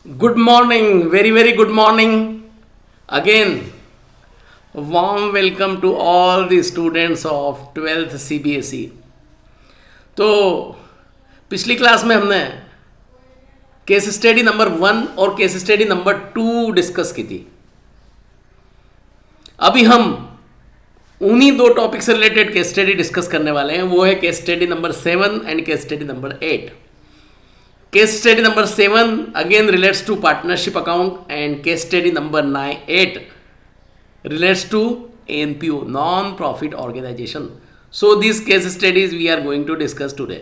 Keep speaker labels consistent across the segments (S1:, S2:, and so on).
S1: Good morning, very, very good morning. Again, warm welcome to all the students of 12th CBSE. तो पिछली class में हमने case study number 1 और case study number 2 discuss की थी. अभी हम उन्हीं दो टॉपिक से रिलेटेड केस स्टडी डिस्कस करने वाले हैं. वो है case study number 7 and case study number 8. Case study number 7 again relates to partnership account and case study number 8 relates to NPO, non-profit organization. So these case studies we are going to discuss today.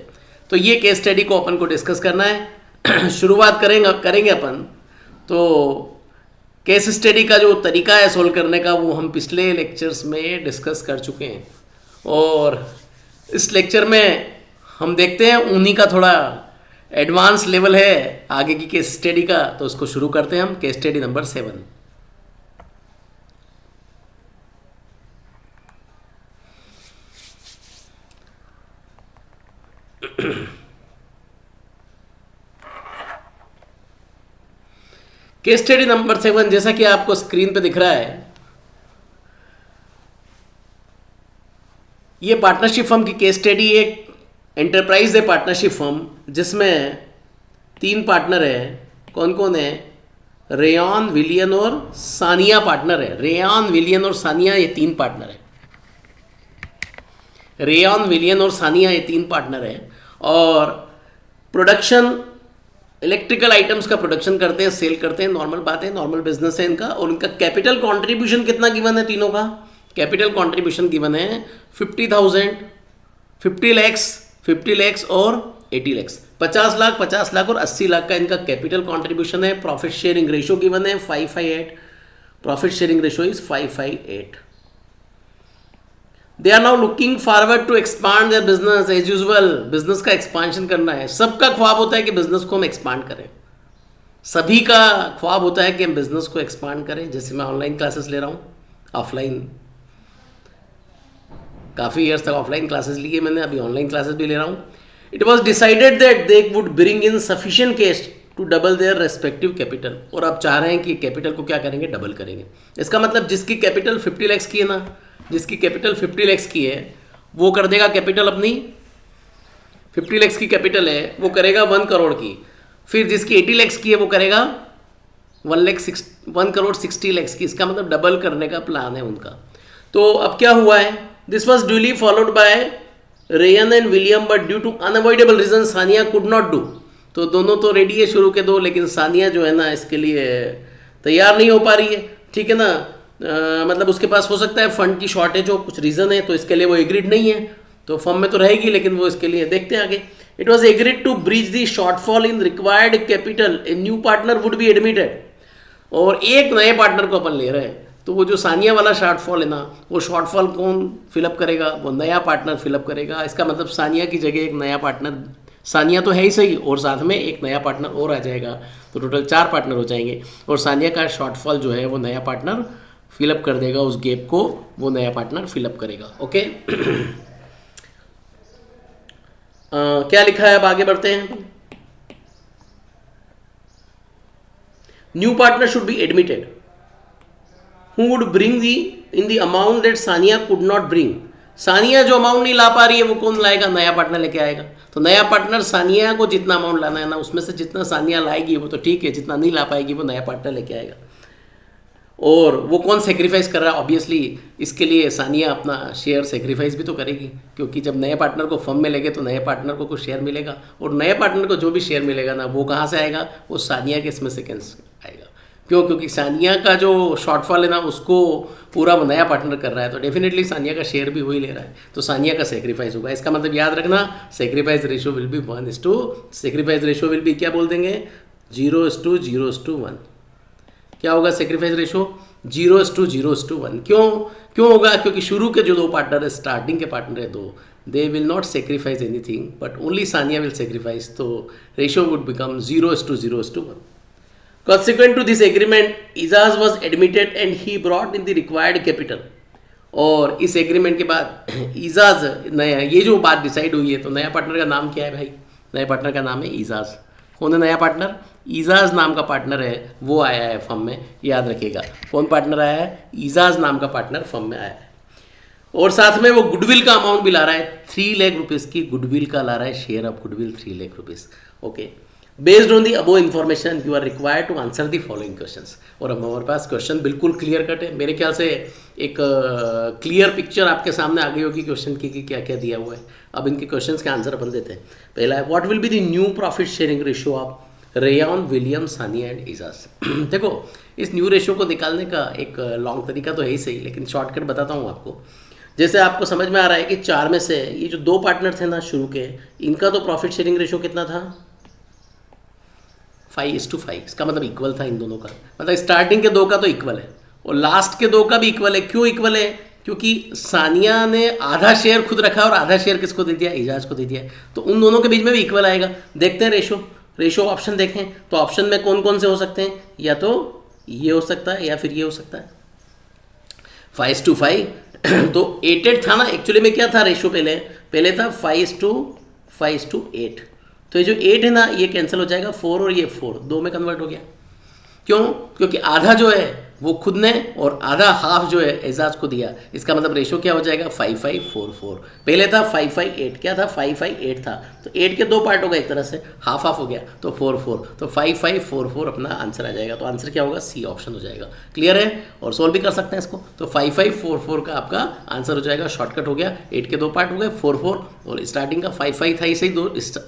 S1: तो ये case study को अपन को discuss करना है. शुरुआत करेंगे अपन. तो case study का जो तरीका है सोल्व करने का वो हम पिछले लेक्चर्स में डिस्कस कर चुके हैं और इस लेक्चर में हम देखते हैं उन्हीं का थोड़ा एडवांस लेवल है आगे की केस स्टडी का. तो उसको शुरू करते हैं हम. Case study number 7. Case study number 7 जैसा कि आपको स्क्रीन पे दिख रहा है, ये पार्टनरशिप फर्म की केस स्टडी एक एंटरप्राइज है पार्टनरशिप फर्म जिसमें 3 पार्टनर है. कौन कौन है? रेयन, विलियन और सानिया पार्टनर है. रेयन, विलियन और सानिया ये 3 पार्टनर है. रेयन, विलियन और सानिया ये 3 पार्टनर है और प्रोडक्शन इलेक्ट्रिकल आइटम्स का प्रोडक्शन करते हैं, सेल करते हैं. नॉर्मल बात है, नॉर्मल बिजनेस है इनका. और इनका कैपिटल कंट्रीब्यूशन कितना गिवन है? तीनों का कैपिटल कंट्रीब्यूशन गिवन है 50,000, 50 लैक्स, 50 लैक्स और 80 लैक्स. 50 लाख, 50 लाख और 80 लाख का इनका कैपिटल कंट्रीब्यूशन है. प्रॉफिट शेयरिंग रेशो गिवन है 5/8. Profit sharing ratio is 5/8. They are now looking forward to expand their business as usual. Business का एक्सपांशन करना है. सबका ख्वाब होता है कि बिजनेस को हम एक्सपांड करें. सभी का ख्वाब होता है कि हम बिजनेस को एक्सपांड करें. जैसे मैं ऑनलाइन क्लासेस ले रहा हूँ, ऑफलाइन काफ़ी ईयर्स तक ऑफलाइन क्लासेस लिए मैंने, अभी ऑनलाइन क्लासेस भी ले रहा हूँ. It was decided that they would bring in sufficient cash to double their respective capital. और आप चाह रहे हैं कि कैपिटल को क्या करेंगे? डबल करेंगे. इसका मतलब जिसकी कैपिटल 50 लैक्स की है ना, जिसकी कैपिटल 50 लैक्स की है वो कर देगा कैपिटल अपनी 50 लैक्स की कैपिटल है वो करेगा 1 करोड़ की. फिर जिसकी 80 लैक्स की है वो करेगा 1 करोड़ 60 लैक्स की. इसका मतलब डबल करने का प्लान है उनका. तो अब क्या हुआ है? This was duly followed by Rayan and William but due to unavoidable reason Sania could not do. तो दोनों तो रेडी है शुरू के दो, लेकिन सानिया जो है ना इसके लिए तैयार नहीं हो पा रही है. ठीक है ना, मतलब उसके पास हो सकता है फंड की शॉर्टेज हो, कुछ रीज़न है, तो इसके लिए वो एग्रीड नहीं है. तो फर्म में तो रहेगी लेकिन वो इसके लिए देखते हैं आगे. It was agreed to breach the shortfall in required capital. A new partner would be admitted. और एक नए पार्टनर को अपन ले रहे हैं. तो वो जो सानिया वाला शॉर्टफॉल है ना, वो शॉर्टफॉल कौन फिलअप करेगा? वो नया पार्टनर फिलअप करेगा. इसका मतलब सानिया की जगह एक नया पार्टनर, सानिया तो है ही सही और साथ में एक नया पार्टनर और आ जाएगा. तो टोटल 4 पार्टनर हो जाएंगे और सानिया का शॉर्टफॉल जो है वो नया पार्टनर फिलअप कर देगा. उस गैप को वो नया पार्टनर फिलअप करेगा. ओके. क्या लिखा है? अब आगे बढ़ते हैं. New partner should be admitted who would bring in the amount that Sania could not bring. Sania जो अमाउंट नहीं ला पा रही है वो कौन लाएगा? नया पार्टनर लेके आएगा. तो नया पार्टनर सानिया को जितना अमाउंट लाना है ना उसमें से जितना सानिया लाएगी वो तो ठीक है, जितना नहीं ला पाएगी वो नया पार्टनर लेके आएगा. और वो कौन सेक्रीफाइस कर रहा है? ऑब्वियसली इसके लिए सानिया अपना शेयर सेक्रीफाइस भी तो करेगी, क्योंकि जब नए पार्टनर को फर्म में लेंगे तो नए पार्टनर को कुछ शेयर मिलेगा. और नए पार्टनर को जो भी शेयर मिलेगा ना वो कहाँ से आएगा? वो सानिया के इसमें से आएगा. क्यों? क्योंकि सानिया का जो शॉर्टफॉल है ना उसको पूरा वो नया पार्टनर कर रहा है. तो डेफिनेटली सानिया का शेयर भी वही ले रहा है. तो सानिया का सेक्रीफाइस होगा. इसका मतलब याद रखना, sacrifice ratio will be 1:, sacrifice ratio will be क्या बोल देंगे? 0:1. क्या होगा सेक्रीफाइस रेशो? 0:1. क्यों होगा? क्योंकि शुरू के जो 2 पार्टनर है, स्टार्टिंग के पार्टनर है 2, they will not sacrifice anything but only Sania will sacrifice. तो ratio would become 0:1. Consequent to this agreement, Izaz was admitted and he brought in the required capital. और इस एग्रीमेंट के बाद इजाज नया, ये जो बात डिसाइड हुई है, तो नया पार्टनर का नाम क्या है भाई? नया पार्टनर का नाम है इजाज. कौन है नया पार्टनर? ईजाज नाम का पार्टनर है वो आया है फर्म में, याद रखिएगा। कौन पार्टनर आया है? ईजाज नाम का पार्टनर फर्म में आया है। और साथ में वो गुडविल का अमाउंट भी ला रहा है, 3 लाख रुपीज़ की गुडविल का ला रहा है, share of goodwill 3 lakh rupees. Okay, based on the above information you are required to answer the following questions. और अब हमारे पास क्वेश्चन बिल्कुल क्लियर कट है, मेरे ख्याल से एक क्लियर पिक्चर आपके सामने आ गई होगी क्वेश्चन की कि क्या क्या दिया हुआ है। अब इनके क्वेश्चंस के आंसर अपन देते हैं। पहला है, what will be the new profit sharing ratio of Rayan, William, Sania and Ejaz. देखो, इस न्यू रेशियो को निकालने का एक लॉन्ग तरीका तो है ही सही, लेकिन शॉर्टकट बताता हूँ आपको। जैसे आपको समझ में आ रहा है कि 4 में से ये जो 2 पार्टनर थे ना शुरू के, इनका तो प्रॉफिट शेयरिंग रेशियो कितना था? 5:5। इसका मतलब इक्वल था इन दोनों का, मतलब स्टार्टिंग के 2 का तो इक्वल है और लास्ट के 2 का भी इक्वल है। क्यों इक्वल है? क्योंकि सानिया ने आधा शेयर खुद रखा और आधा शेयर किसको दे दिया? एजाज को दे दिया, तो उन दोनों के बीच में भी इक्वल आएगा। देखते हैं रेशो ऑप्शन देखें तो ऑप्शन में कौन कौन से हो सकते हैं? या तो ये हो सकता है या फिर ये हो सकता है 5:5। तो 8:8 था ना, एक्चुअली में क्या था रेशो? पहले था 5:8। तो ये जो 8 है ना, ये कैंसिल हो जाएगा, 4 और ये 4 2 में कन्वर्ट हो गया। क्यों? क्योंकि आधा जो है वो खुद ने और आधा हाफ जो है एजाज को दिया। इसका मतलब रेशो क्या हो जाएगा? 5:5:4:4। पहले था 5:5:8। क्या था? 5:5:8 था, तो 8 के 2 पार्ट हो गए, एक तरह से हाफ हो गया, तो 4:4, तो 5:5:4:4 अपना आंसर आ जाएगा। तो आंसर क्या होगा? सी ऑप्शन हो जाएगा। क्लियर है? और सोल्व भी कर सकते हैं इसको। तो 5:5:4:4 का आपका आंसर हो जाएगा। शॉर्टकट हो गया, 8 के 2 पार्ट हो गए, 4:4 और स्टार्टिंग का 5:5 था, इसे ही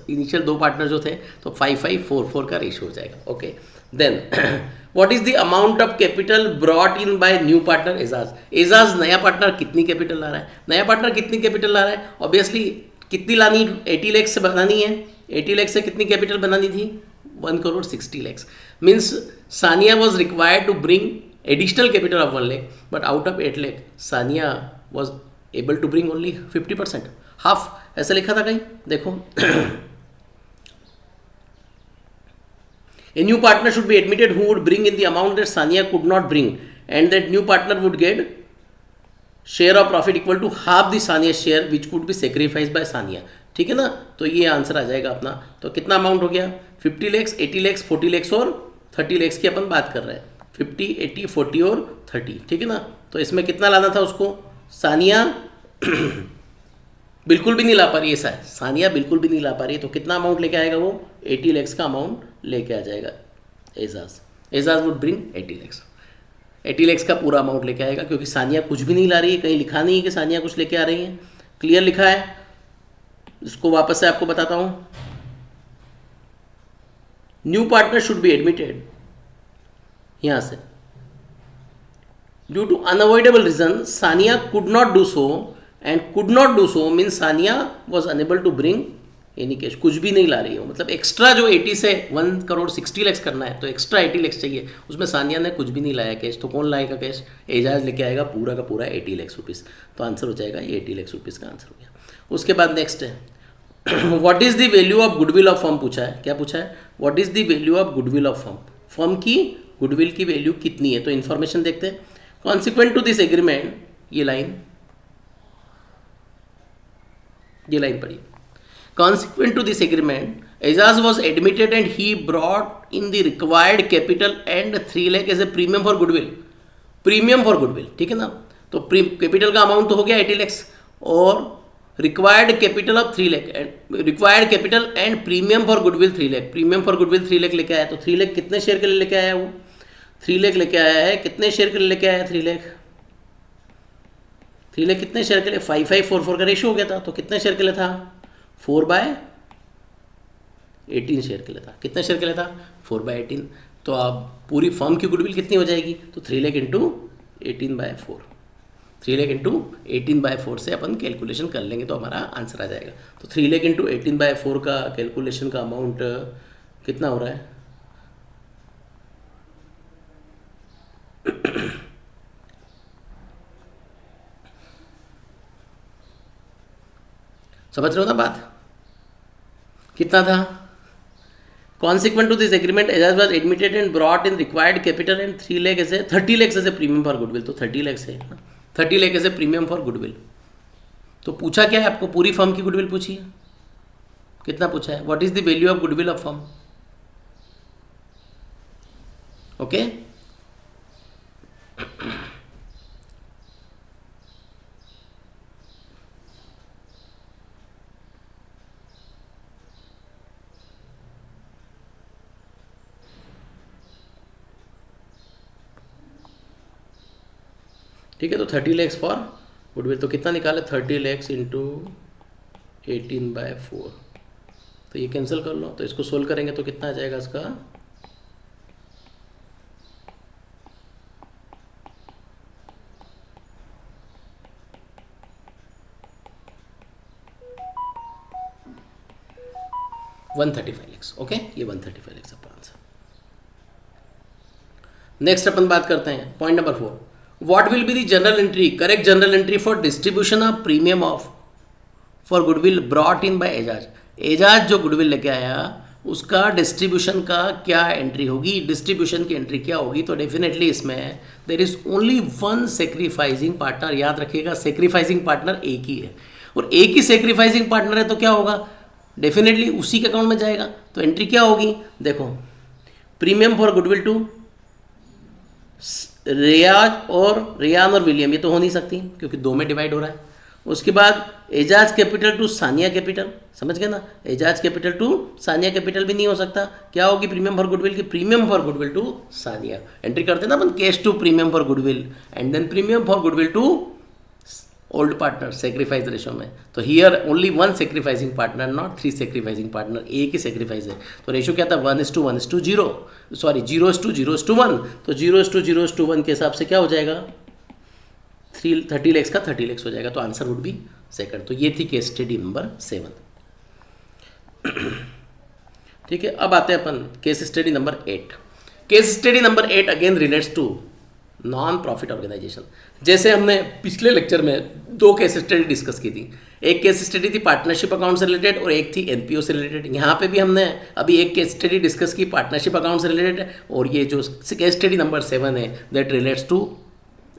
S1: इनिशियल 2 पार्टनर जो थे, तो 5:5:4:4 का रेशियो हो जाएगा। Okay, then what is the amount of capital brought in by new partner Ejaz. Ejaz नया पार्टनर कितनी कैपिटल ला रहा है? नया पार्टनर कितनी कैपिटल ला रहा है? ऑब्वियसली कितनी लानी? 80 लाख से बनानी है। 80 लाख से कितनी कैपिटल बनानी थी? 1,60 lakhs। Means Sania was required to bring additional capital of 1 lakh, but out of 8 lakh Sania was able to bring only 50%, half. ऐसा लिखा था कहीं, देखो। A new partner should be admitted who would bring in the amount that Sania could not bring, and that new partner would get share of profit equal to half the Sania share which could be sacrificed by Sania। ठीक है ना? तो ये answer आ जाएगा अपना। तो कितना amount हो गया? 50 lakhs, 80 lakhs, 40 lakhs और 30 lakhs की अपन बात कर रहे हैं। 50, 80, 40 और 30, ठीक है ना? तो इसमें कितना लाना था उसको? सानिया बिल्कुल भी नहीं ला पा रही है, ऐसा है, सानिया बिल्कुल भी नहीं ला पा रही है, तो कितना अमाउंट लेके आएगा वो? 80 lakhs का अमाउंट लेके आ जाएगा Ejaz would bring 80 lakhs। 80 lakhs का पूरा अमाउंट लेके आएगा, क्योंकि सानिया कुछ भी नहीं ला रही है, कहीं लिखा नहीं है कि सानिया कुछ लेके आ रही है। क्लियर लिखा है? इसको वापस से आपको बताता हूँ। New partner should be admitted, यहाँ से due to unavoidable reason Sania could not do so, and could not do so means Sania was unable to bring any cash. कुछ भी नहीं ला रही हो, मतलब एक्स्ट्रा जो 80 से 1,60 lakhs करना है, तो एक्स्ट्रा 80 lakhs चाहिए, उसमें सानिया ने कुछ भी नहीं लाया कैश। तो कौन लाएगा कैश? एजाज लेके आएगा पूरा का पूरा 80 lakhs रुपीज़। तो आंसर हो जाएगा ये 80 lakhs रुपीज़ का आंसर हो गया। उसके बाद नेक्स्ट है, what is the value of goodwill of firm पूछा है। क्या पूछा है? What is the value of goodwill of firm. Firm की गुडविल की वैल्यू कितनी है? तो इन्फॉर्मेशन देखते हैं। कॉन्सिक्वेंट टू दिस एग्रीमेंट, ये लाइन पढ़िए। Consequent to this agreement, Aizaz was admitted and he brought in the required capital and 3 lakh as a premium for goodwill। Premium for goodwill, ठीक है ना? तो कैपिटल का amount तो हो गया 80 lakhs और required capital of 3 lakh and required capital and premium for goodwill 3 lakh। Premium for goodwill 3 lakh लेके आया, तो 3 lakh कितने शेयर के लिए लेके आया वो? 3 lakh लेके आया है, कितने शेयर के लिए लेके आया? 3 lakh कितने शेयर के लिए? 5:5:4:4 का रेशियो हो गया था, तो कितने शेयर के लिए था? 4/18 शेयर के लिए था। कितने शेयर के लिए था? 4/18। तो अब पूरी फर्म की गुडविल कितनी हो जाएगी? तो 3 lakh इंटू 18/4, 3 lakh इंटू 18/4 से अपन कैलकुलेशन कर लेंगे, तो हमारा आंसर आ जाएगा। तो 3 lakh इंटू 18/4 का कैलकुलेशन का अमाउंट कितना हो रहा है? समझ रहे हो ना बात? कितना था? Consequent to this agreement, Aizaz was admitted and brought in required capital and 3 lakh as a 30 lakhs as a premium for goodwill। तो 30 lakhs है ना, 30 lakh as a premium for goodwill। तो पूछा क्या है आपको? पूरी फर्म की गुडविल पूछी है। कितना पूछा है? What is the value of goodwill of firm? Okay. ठीक है, तो 30 लैक्स फॉर गुडविल, तो कितना निकाले 30 लैक्स इंटू 18/4, तो ये कैंसिल कर लो, तो इसको सोल्व करेंगे तो कितना आ जाएगा इसका 135 लैक्स। ओके, ये 135 लैक्स आपका आंसर। नेक्स्ट अपन बात करते हैं point number 4, what will be the journal entry, correct journal entry for distribution of premium of for goodwill brought in by Ejaz. Ejaz जो गुडविल लेके आया उसका डिस्ट्रीब्यूशन का क्या एंट्री होगी, डिस्ट्रीब्यूशन की एंट्री क्या होगी, तो डेफिनेटली इसमें there is only one sacrificing partner. याद रखिएगा सेक्रीफाइसिंग पार्टनर एक ही है, और एक ही सेक्रीफाइसिंग पार्टनर है तो क्या होगा, डेफिनेटली उसी के अकाउंट में जाएगा। तो एंट्री क्या होगी, देखो premium for goodwill to Rayan और विलियम, ये तो हो नहीं सकती क्योंकि दो में डिवाइड हो रहा है। उसके बाद Ejaz capital to Sania capital, समझ गए ना, Ejaz capital to Sania capital भी नहीं हो सकता। क्या होगी प्रीमियम फॉर गुडविल की, premium for goodwill to Sania. Entry करते हैं ना अपन, cash to premium for goodwill and then premium for goodwill to old partner sacrifice ratio में। तो here only one sacrificing partner, not 3 sacrificing partner, एक ही sacrifice है। तो रेशो क्या था 1:1:0, सॉरी 0:0:1, तो 0:0:1 के हिसाब से क्या हो जाएगा 30 लैक्स का 30 लैक्स हो जाएगा। तो आंसर वुड बी सेकंड। तो ये थी केस स्टडी नंबर 7। ठीक है, अब आते हैं अपन case study number 8। Case study number 8 again relates to non profit organisation. जैसे हमने पिछले लेक्चर में 2 केस स्टडी डिस्कस की थी, एक केस स्टडी थी पार्टनरशिप अकाउंट से रिलेटेड और एक थी एनपीओ से रिलेटेड। यहाँ पे भी हमने अभी एक केस स्टडी डिस्कस की पार्टनरशिप अकाउंट से रिलेटेड, और ये जो केस स्टडी नंबर 7 है that relates to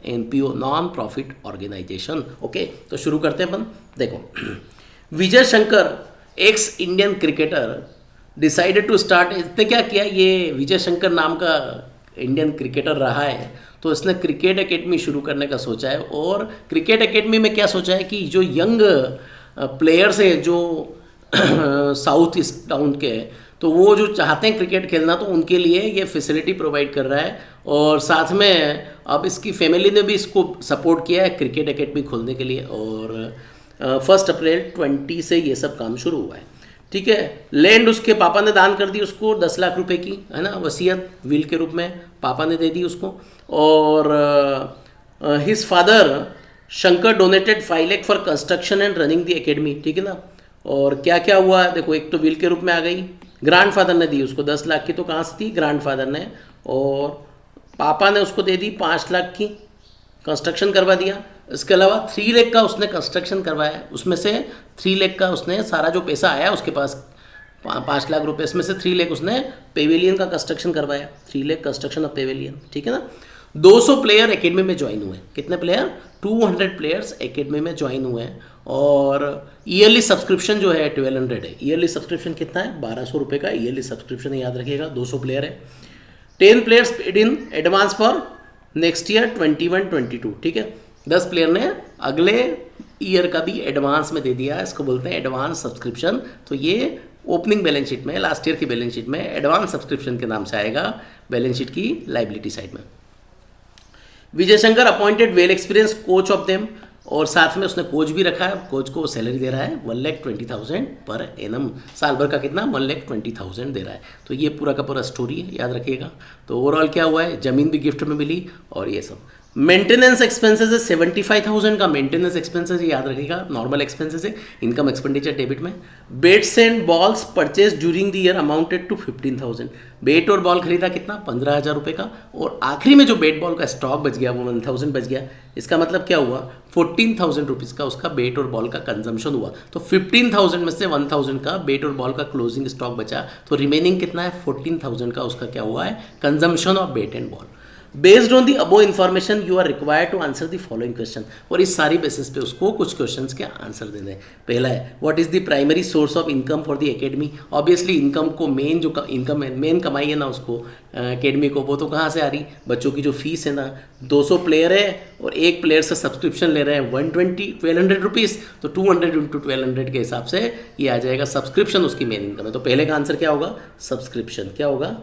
S1: NPO non profit organisation. Okay, तो शुरू करते हैं अपन। देखो Vijay Shankar ex Indian cricketer decided to start, इसने क्या किया, ये विजय शंकर नाम का इंडियन क्रिकेटर रहा है तो इसने क्रिकेट एकेडमी शुरू करने का सोचा है। और क्रिकेट एकेडमी में क्या सोचा है कि जो यंग प्लेयर्स हैं जो साउथ ईस्ट टाउन के, तो वो जो चाहते हैं क्रिकेट खेलना तो उनके लिए ये फैसिलिटी प्रोवाइड कर रहा है। और साथ में अब इसकी फैमिली ने भी इसको सपोर्ट किया है क्रिकेट एकेडमी खोलने के लिए। और 1 अप्रैल 20 से ये सब काम शुरू हुआ है। ठीक है, लैंड उसके पापा ने दान कर दी उसको 10 लाख रुपए की, है ना, वसीयत विल के रूप में पापा ने दे दी उसको। और his father Shankar donated 5 lakh for construction and running the academy. ठीक है ना। और क्या क्या हुआ देखो, एक तो विल के रूप में आ गई, ग्रैंडफादर ने दी उसको 10 लाख की, तो कहाँ से थी, ग्रैंडफादर ने, और पापा ने उसको दे दी 5 लाख की, कंस्ट्रक्शन करवा दिया। इसके अलावा 3 लाख का उसने कंस्ट्रक्शन करवाया, उसमें से 3 लाख का उसने सारा जो पैसा आया उसके पास 5 लाख रुपए, इसमें से 3 लाख उसने पेविलियन का कंस्ट्रक्शन करवाया, 3 लाख कंस्ट्रक्शन ऑफ पेविलियन। ठीक है ना। 200 प्लेयर एकेडमी में ज्वाइन हुए, कितने प्लेयर, 200 प्लेयर्स एकेडमी में ज्वाइन हुए हैं। और ईयरली सब्सक्रिप्शन जो है 1200 है। ईयरली सब्सक्रिप्शन कितना है, 1200 रुपये का ईयरली सब्सक्रिप्शन है, याद रखिएगा। 200 प्लेयर है। 10 players paid in advance for next year 21-22। ठीक है, 10 प्लेयर ने अगले ईयर का भी एडवांस में दे दिया, इसको बोलते हैं एडवांस सब्सक्रिप्शन। तो ये ओपनिंग बैलेंस शीट में, लास्ट ईयर की बैलेंस शीट में एडवांस सब्सक्रिप्शन के नाम से आएगा बैलेंस शीट की लाइबिलिटी साइड में। Vijay Shankar appointed well experience coach of them, और साथ में उसने कोच भी रखा है, कोच को सैलरी दे रहा है 1,20,000 पर एनम, साल भर का कितना 1,20,000 दे रहा है। तो ये पूरा का पूरा स्टोरी है, याद रखिएगा। तो ओवरऑल क्या हुआ है, ज़मीन भी गिफ्ट में मिली और ये सब। मेंटेनेंस एक्सपेंसेस है 75,000 का मेंटेनेंस एक्सपेंसेस, याद रखिएगा, नॉर्मल एक्सपेंसेस है, इनकम एक्सपेंडिचर डेबिट में। Bats and balls purchase during the year amounted to 15,000, bat और बॉल खरीदा कितना 15,000 रुपये का। और आखिरी में जो बेट बॉल का स्टॉक बच गया वो 1,000 बच गया। इसका मतलब क्या हुआ, 14,000 रुपीज़ का उसका बेट और बॉल का कंजम्पशन हुआ। तो 15,000 में से 1,000 का बेट और बॉल का क्लोजिंग स्टॉक बचा, तो रिमेनिंग कितना है 14,000 का उसका क्या हुआ है, consumption of bat and ball. Based on the above information you are required to answer the following question, और इस सारी बेसिस पे उसको कुछ क्वेश्चंस के आंसर देने हैं। पहला है what is the primary source of income for the academy. Obviously income को मेन जो इनकम है, मेन कमाई है ना उसको एकेडमी को, वो तो कहाँ से आ रही, बच्चों की जो फीस है ना, 200 प्लेयर है और एक प्लेयर से सब्सक्रिप्शन ले रहे हैं 1200 रुपीज़, तो 200 इंटू 1200 के हिसाब से ये आ जाएगा सब्सक्रिप्शन, उसकी मेन इनकम है। तो पहले का आंसर क्या होगा, सब्सक्रिप्शन। क्या होगा,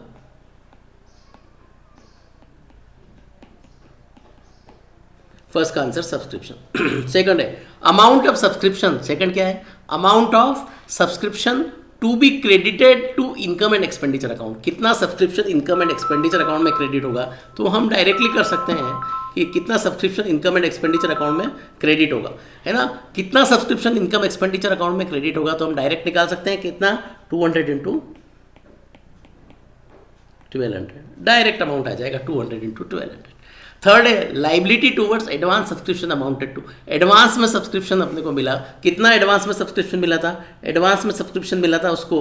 S1: फर्स्ट का आंसर सब्सक्रिप्शन। सेकंड है अमाउंट ऑफ सब्सक्रिप्शन। सेकंड क्या है, amount of subscription to be credited to income and expenditure account. कितना subscription income and expenditure account में क्रेडिट होगा, तो हम डायरेक्टली कर सकते हैं कि कितना subscription income and expenditure account में क्रेडिट होगा, है ना। कितना सब्सक्रिप्शन इनकम एक्सपेंडिचर अकाउंट में क्रेडिट होगा, तो हम डायरेक्ट निकाल सकते हैं कितना, 200 इंटू 1200, डायरेक्ट अमाउंट आ जाएगा 200 इंटू 1200। थर्ड है liability towards advance subscription amounted to. Advance में सब्सक्रिप्शन अपने को मिला, कितना एडवांस में सब्सक्रिप्शन मिला था, एडवांस में सब्सक्रिप्शन मिला था उसको,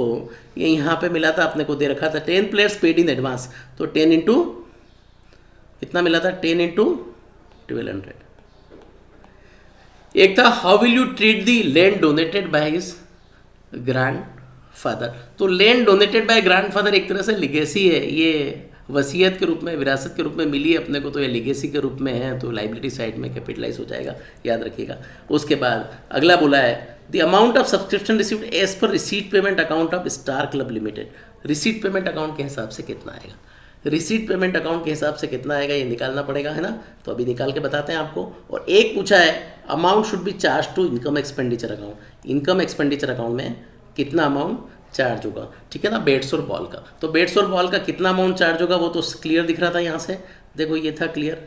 S1: ये यहाँ पे मिला था, अपने को दे रखा था 10 प्लेयर्स पेड इन एडवांस, तो 10 इंटू कितना मिला था, 10 इंटू 1200। एक था how will you treat the land donated by his grandfather. तो land donated by grandfather एक तरह से लिगेसी है, ये वसीयत के रूप में, विरासत के रूप में मिली है अपने को, तो ये लिगेसी के रूप में है, तो लाइबिलिटी साइड में कैपिटलाइज हो जाएगा, याद रखिएगा। उसके बाद अगला बोला है the amount of subscription received as per receipt payment account of Star Club Limited. Receipt payment account के हिसाब से कितना आएगा, रिसीट पेमेंट अकाउंट के हिसाब से कितना आएगा, ये निकालना पड़ेगा, है ना। तो अभी निकाल के बताते हैं आपको। और एक पूछा है amount should be charge to income expenditure account. Income expenditure account में कितना अमाउंट चार्ज होगा, ठीक है ना, बेट्स और बॉल का। तो बेट्स और बॉल का कितना अमाउंट चार्ज होगा वो तो क्लियर दिख रहा था यहाँ से, देखो ये था क्लियर,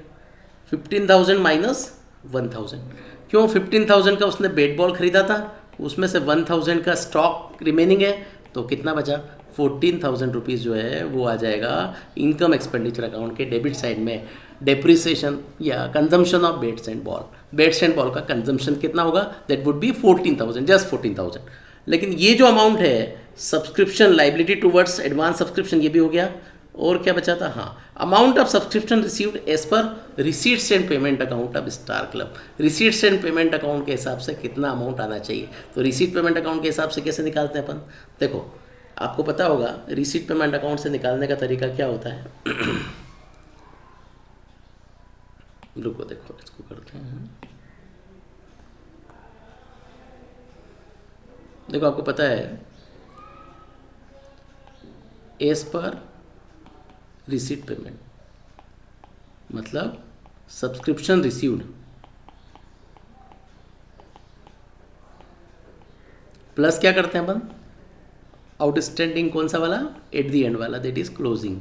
S1: 15,000 माइनस 1,000। क्यों, 15,000 का उसने बेट बॉल खरीदा था, उसमें से 1,000 का स्टॉक रिमेनिंग है, तो कितना बचा, 14,000 रुपीज़ जो है वो आ जाएगा इनकम एक्सपेंडिचर अकाउंट के डेबिट साइड में। डेप्रिसिएशन या consumption of bats and ball, bats and ball का कंजम्पशन कितना होगा, दैट वुड बी 14,000, जस्ट 14,000। लेकिन ये जो अमाउंट है subscription liability towards advance subscription, ये भी हो गया। और क्या बचा था, हाँ, amount of subscription received as per receipts and payment account of Star Club. Receipts and payment account के हिसाब से कितना अमाउंट आना चाहिए, तो रिसीट पेमेंट अकाउंट के हिसाब से कैसे निकालते हैं अपन, देखो आपको पता होगा रिसीट पेमेंट अकाउंट से निकालने का तरीका क्या होता है। रुको देखो इसको करते हैं, देखो आपको पता है एज पर रिसीट पेमेंट मतलब सब्सक्रिप्शन रिसीव्ड प्लस क्या करते हैं अपन, आउटस्टैंडिंग कौन सा वाला, एट द एंड वाला, दैट इज क्लोजिंग,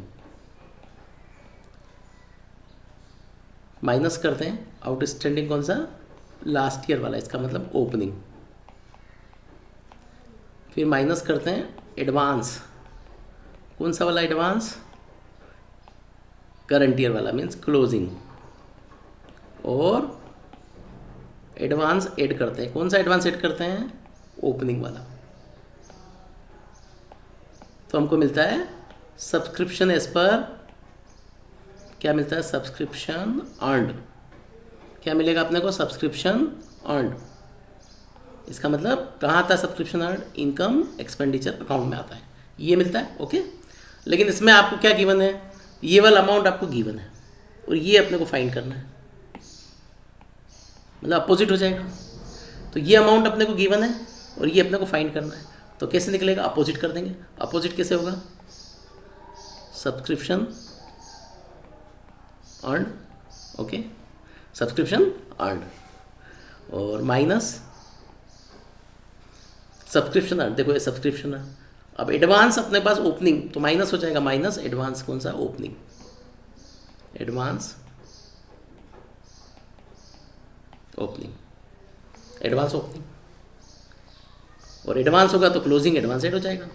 S1: माइनस करते हैं आउटस्टैंडिंग कौन सा, लास्ट ईयर वाला, इसका मतलब ओपनिंग, फिर माइनस करते हैं एडवांस, कौन सा वाला एडवांस, करंट ईयर वाला मीन्स क्लोजिंग, और एडवांस ऐड करते हैं, कौन सा एडवांस ऐड करते हैं, ओपनिंग वाला। तो हमको मिलता है सब्सक्रिप्शन एज पर, क्या मिलता है, सब्सक्रिप्शन अर्न्ड। क्या मिलेगा अपने को, सब्सक्रिप्शन अर्न्ड। इसका मतलब कहाँ आता है subscription earned, income expenditure account में आता है, ये मिलता है, ओके। लेकिन इसमें आपको क्या गिवन है, ये वाला अमाउंट आपको गिवन है और ये अपने को फाइंड करना है, मतलब अपोजिट हो जाएगा। तो ये अमाउंट अपने को गिवन है और ये अपने को फाइंड करना है, तो कैसे निकलेगा, अपोजिट कर देंगे। अपोजिट कैसे होगा, subscription earned, okay, subscription earned और माइनस सब्सक्रिप्शन अर्न्ड, देखो ये सब्सक्रिप्शन है। अब एडवांस अपने पास ओपनिंग, तो माइनस हो जाएगा, माइनस एडवांस कौन सा, opening, advance opening, advance opening, और एडवांस होगा तो क्लोजिंग एडवांस एड हो जाएगा।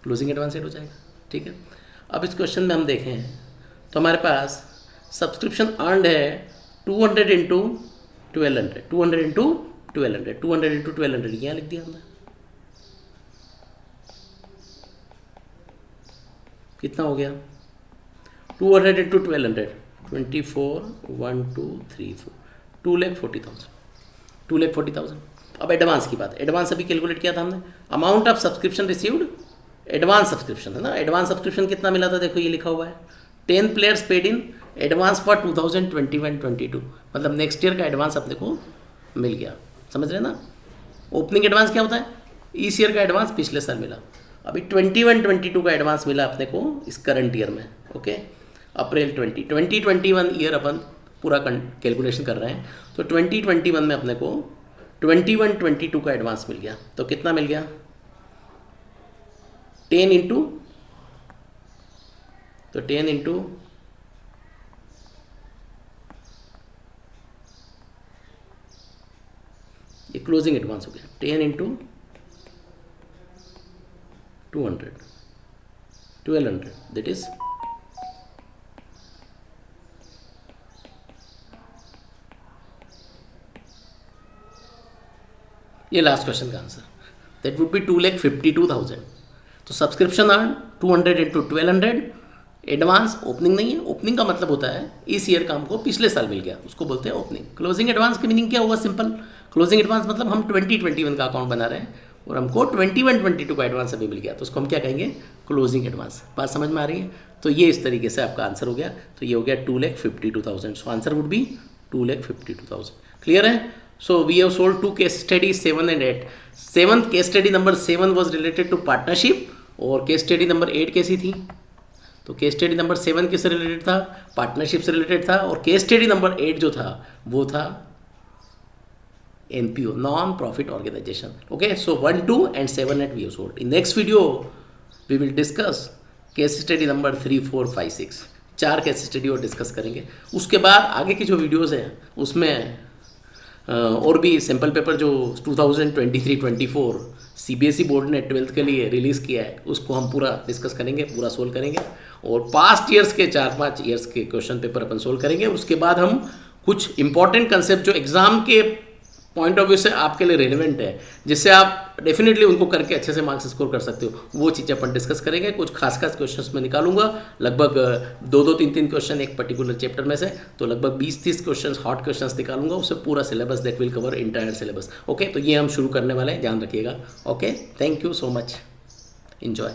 S1: क्लोजिंग एडवांस एड हो जाएगा, ठीक है। अब इस क्वेश्चन में हम देखें तो हमारे पास सब्सक्रिप्शन अर्न्ड है 200 इंटू 1200, 200 इंटू 1200, 200 इंटू 1200 यहाँ लिख दिया हमने। कितना हो गया 200 इंटू 1200 24 1 2 3 4 2,40,000 2,40,000। अब एडवांस की बात, एडवांस अभी कैलकुलेट किया था हमने, amount of subscription received, advance subscription है ना, एडवांस सब्सक्रिप्शन कितना मिला था, देखो ये लिखा हुआ है 10 players paid in advance for 2021-22, मतलब नेक्स्ट ईयर का एडवांस अपने को मिल गया, समझ रहे ना। ओपनिंग एडवांस क्या होता है, इस ईयर का एडवांस पिछले साल मिला, अभी 21-22 का एडवांस मिला अपने को इस करंट ईयर में, ओके। अप्रैल 2021 ईयर अपन पूरा कैलकुलेशन कर रहे हैं, तो 2021 में अपने को 21-22 का एडवांस मिल गया, तो कितना मिल गया 10 इंटू, तो 10 इंटू ये क्लोजिंग एडवांस हो गया 10 इंटू 200 1200 दैट इज ये लास्ट क्वेश्चन का आंसर, दैट वुड बी 2,52,000। तो subscription earn 200 into 1200, advance opening नहीं है, ओपनिंग का मतलब होता है इस ईयर का हमको पिछले साल मिल गया, उसको बोलते हैं ओपनिंग। क्लोजिंग एडवांस की मीनिंग क्या होगा, सिंपल, क्लोजिंग एडवांस मतलब हम 2021 का अकाउंट बना रहे हैं और हमको 21-22 का एडवांस अभी मिल गया, तो उसको हम क्या कहेंगे, क्लोजिंग एडवांस। बात समझ में आ रही है, तो ये इस तरीके से आपका आंसर हो गया, तो ये हो गया 2,52,000। So answer would be 2,52,000। Clear है। So we have solved 2 case study 7 and 8। Seventh case study number 7 was related to partnership और केस स्टडी नंबर 8 कैसी थी, तो केस स्टडी नंबर 7 किससे रिलेटेड था, पार्टनरशिप से रिलेटेड था, और केस स्टडी नंबर 8 जो था वो था NPO, non profit organisation. Okay, so 1, 2 and 7 8 we have solved. In next video we will discuss case study number 3, 4, 5, 6, 4 case study और डिस्कस करेंगे। उसके बाद आगे की जो वीडियोज़ हैं उसमें और भी सैम्पल पेपर जो 2023-24 CBSE बोर्ड ने 12th के लिए रिलीज़ किया है उसको हम पूरा डिस्कस करेंगे, पूरा सोल्व करेंगे, और पास्ट ईयर्स के 4-5 ईयर्स के क्वेश्चन पेपर अपन सोल्व करेंगे। उसके बाद हम कुछ इंपॉर्टेंट कंसेप्ट जो एग्ज़ाम के पॉइंट ऑफ व्यू से आपके लिए रेलिवेंट है, जिससे आप डेफिनेटली उनको करके अच्छे से मार्क्स स्कोर कर सकते हो, वो चीज़ें अपन डिस्कस करेंगे। कुछ खास क्वेश्चंस में निकालूंगा, लगभग 2-2, 3-3 क्वेश्चन एक पर्टिकुलर चैप्टर में से, तो लगभग 20-30 क्वेश्चन हॉट क्वेश्चंस निकालूंगा, उससे पूरा syllabus that will cover entire syllabus. Okay, तो ये हम शुरू करने वाले हैं, ध्यान रखिएगा। Okay, thank you so much, enjoy.